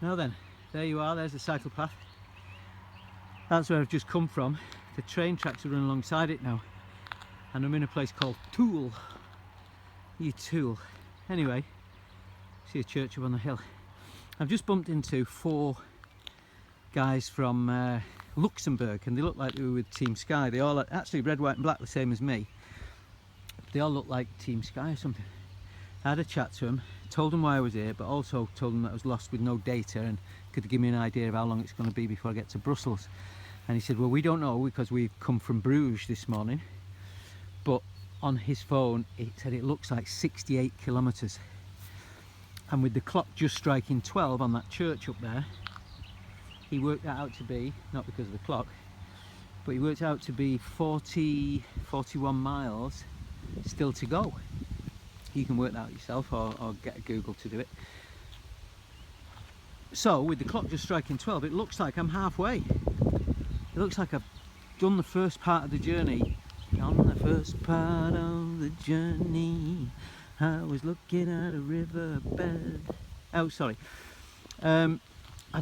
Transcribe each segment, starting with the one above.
Now then, there you are, there's the cycle path. That's where I've just come from. The train tracks are running alongside it now. And I'm in a place called Toul. Toul. Anyway, see a church up on the hill. I've just bumped into 4 guys from Luxembourg, and they look like they were with Team Sky. They all actually red, white and black, the same as me. They all look like Team Sky or something. I had a chat to them, told them why I was here, but also told them that I was lost with no data and could give me an idea of how long it's going to be before I get to Brussels. And he said, well, we don't know because we've come from Bruges this morning, but on his phone it said it looks like 68 kilometres. And with the clock just striking 12 on that church up there, he worked that out to be, not because of the clock, but he worked out to be 41 miles still to go. You can work that out yourself or get a Google to do it. So with the clock just striking 12, it looks like I'm halfway. It looks like I've done the first part of the journey. On the first part of the journey, I was looking at a riverbed. Oh, sorry. I've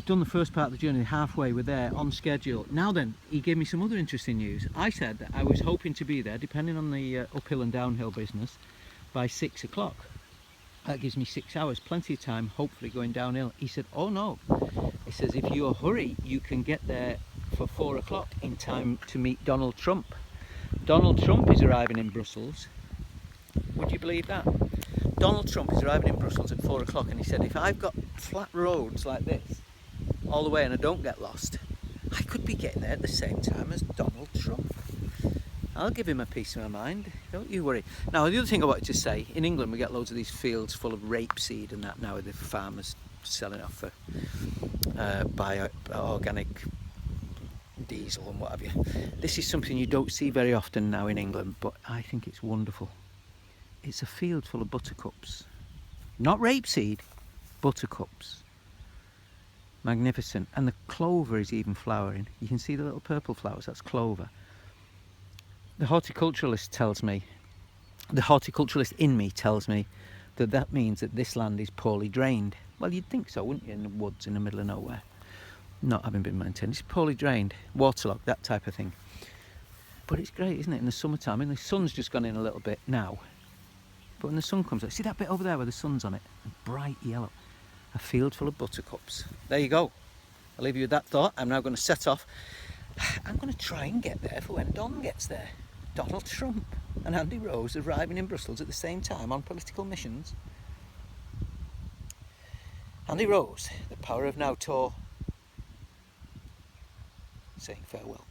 done the first part of the journey, halfway, we're there on schedule. Now then, he gave me some other interesting news. I said that I was hoping to be there, depending on the uphill and downhill business, by 6 o'clock. That gives me 6 hours, plenty of time, hopefully going downhill. He said, oh no. He says, if you hurry, you can get there for 4 o'clock in time to meet Donald Trump. Donald Trump is arriving in Brussels. Would you believe that? Donald Trump is arriving in Brussels at 4 o'clock, and he said, if I've got flat roads like this all the way and I don't get lost, I could be getting there at the same time as Donald Trump. I'll give him a piece of my mind, don't you worry. Now, the other thing I wanted to say, in England we get loads of these fields full of rapeseed and that now, with the farmers selling off for organic diesel and what have you. This is something you don't see very often now in England, but I think it's wonderful. It's a field full of buttercups. Not rapeseed, buttercups. Magnificent. And the clover is even flowering. You can see the little purple flowers, that's clover. The horticulturalist in me tells me that that means that this land is poorly drained. Well, you'd think so, wouldn't you, in the woods in the middle of nowhere? Not having been maintained. It's poorly drained, waterlogged, that type of thing. But it's great, isn't it, in the summertime? And the sun's just gone in a little bit now. But when the sun comes out, see that bit over there where the sun's on it? Bright yellow. A field full of buttercups. There you go. I'll leave you with that thought. I'm now going to set off. I'm going to try and get there for when Don gets there. Donald Trump and Andy Rose arriving in Brussels at the same time on political missions. Andy Rose, the Power of Now tour, saying farewell.